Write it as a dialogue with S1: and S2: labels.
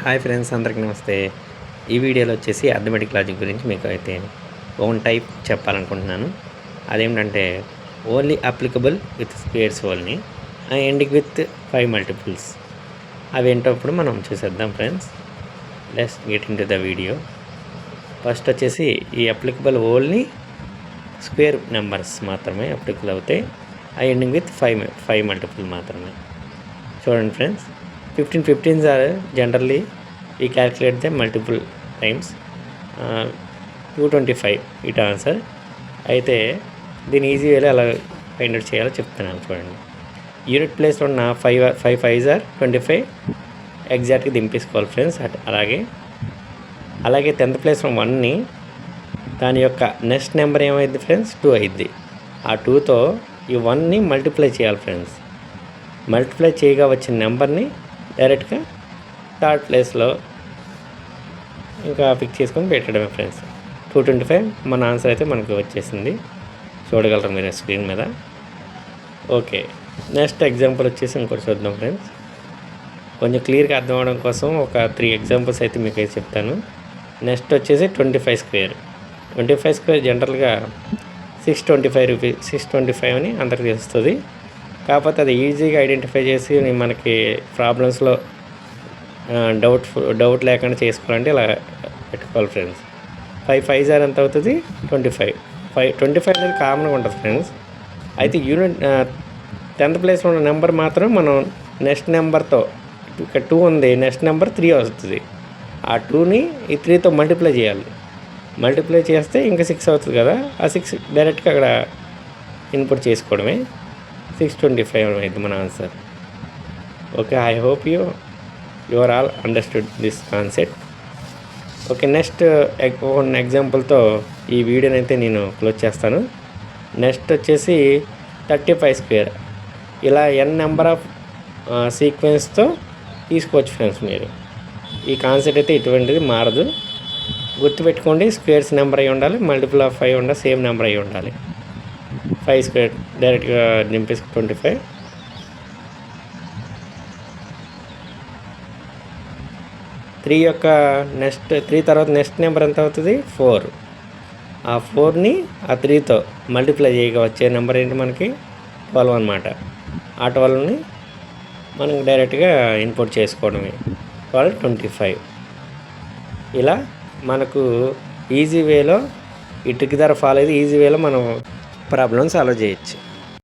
S1: Hi friends, అందరికీ నమస్తే. ఈ వీడియోలో వచ్చేసి అర్థమెటిక్ లాజిక్ గురించి మీకు అయితే ఓన్ టైప్ చెప్పాలనుకుంటున్నాను. అదేంటంటే only applicable with squares only, ending with 5 multiples. అవేంటో ఇప్పుడు మనం చూసేద్దాం friends. Let's get in to the video. First వచ్చేసి ఈ అప్లికబుల్ ఓన్లీ స్క్వేర్ నెంబర్స్ మాత్రమే అప్లికబుల్ అవుతాయి. ఎండింగ్ విత్ 5 మల్టిపుల్ మాత్రమే. చూడండి friends, 15 are generally we calculate them multiple times. 225 it answer. అయితే దీని ఈజీ వేలో ఎలా ఫైండ్ అవుట్ చేయాలో చెప్తున్నాను చూడండి. యూనిట్ ప్లేస్లో ఉన్న 5 5s are 25 ఎగ్జాక్ట్గా దింపేసుకోవాలి ఫ్రెండ్స్. అలాగే 10th ప్లేస్లో 1ని దాని యొక్క నెక్స్ట్ నెంబర్ ఏమైంది ఫ్రెండ్స్, 2 అయింది. ఆ 2తో ఈ 1ని మల్టిప్లై చేయాలి ఫ్రెండ్స్. మల్టిప్లై చేయగా వచ్చిన నెంబర్ని డైరెక్ట్గా థర్డ్ ప్లేస్లో ఇంకా ఫిక్స్ చేసుకొని పెట్టడమే ఫ్రెండ్స్. 225 మన ఆన్సర్ అయితే మనకు వచ్చేసింది, చూడగలరు మీరు స్క్రీన్ మీద. ఓకే, నెక్స్ట్ ఎగ్జాంపుల్ వచ్చేసి ఇంకోటి చూద్దాం ఫ్రెండ్స్. కొంచెం క్లియర్గా అర్థం అవడం కోసం ఒక 3 ఎగ్జాంపుల్స్ అయితే మీకు అయితే చెప్తాను. నెక్స్ట్ వచ్చేసి 25 స్క్వేర్ జనరల్గా 625 అని అందరికీ తెలుస్తుంది. కాకపోతే అది ఈజీగా ఐడెంటిఫై చేసి మనకి ప్రాబ్లమ్స్లో డౌట్ లేకుండా చేసుకోవాలంటే ఇలా పెట్టుకోవాలి ఫ్రెండ్స్. 5 5s are ఎంత అవుతుంది, 25 అనేది కామన్గా ఉంటుంది ఫ్రెండ్స్. అయితే యూనిట్ 10th ప్లేస్లో ఉన్న నెంబర్ మాత్రం మనం నెక్స్ట్ నెంబర్తో, ఇక్కడ 2 ఉంది, నెక్స్ట్ నెంబర్ 3 వస్తుంది. ఆ 2ని ఈ 3తో మల్టిప్లై చేయాలి. మల్టిప్లై చేస్తే ఇంకా 6 అవుతుంది కదా, ఆ 6 డైరెక్ట్గా అక్కడ ఇన్పుట్ చేసుకోవడమే. 625 అయితే మన answer. Okay, I hope you are all understood this concept. Okay, next ఎగ్జాంపుల్తో ఈ వీడియోని అయితే నేను క్లోజ్ చేస్తాను. నెక్స్ట్ వచ్చేసి 35 స్క్వేర్. ఇలా n నెంబర్ ఆఫ్ సీక్వెన్స్తో తీసుకోవచ్చు ఫ్రెండ్స్. మీరు ఈ కాన్సెప్ట్ అయితే ఇటువంటిది మారదు, గుర్తుపెట్టుకోండి. స్క్వేర్స్ నెంబర్ అయి ఉండాలి, మల్టిపుల్ ఆఫ్ 5 ఉండాలి, సేమ్ నెంబర్ అయి ఉండాలి. 5 స్క్వేర్ డైరెక్ట్గా నింపేసి 25. 3 యొక్క నెక్స్ట్ 3 తర్వాత నెక్స్ట్ నెంబర్ ఎంత అవుతుంది, 4. ఆ 4ని ఆ 3తో మల్టిప్లై చేయగా వచ్చే నెంబర్ ఏంటి మనకి, 12 అనమాట. ఆ 12ని మనం డైరెక్ట్గా ఇన్పుట్ చేసుకోవడమే, 25. ఇలా మనకు ఈజీ వేలో ఈ ట్రిక్ ద్వారా ఫాలో అయితే ఈజీ వేలో మనం ప్రాబ్లమ్ సాల్వ్ చేయొచ్చు.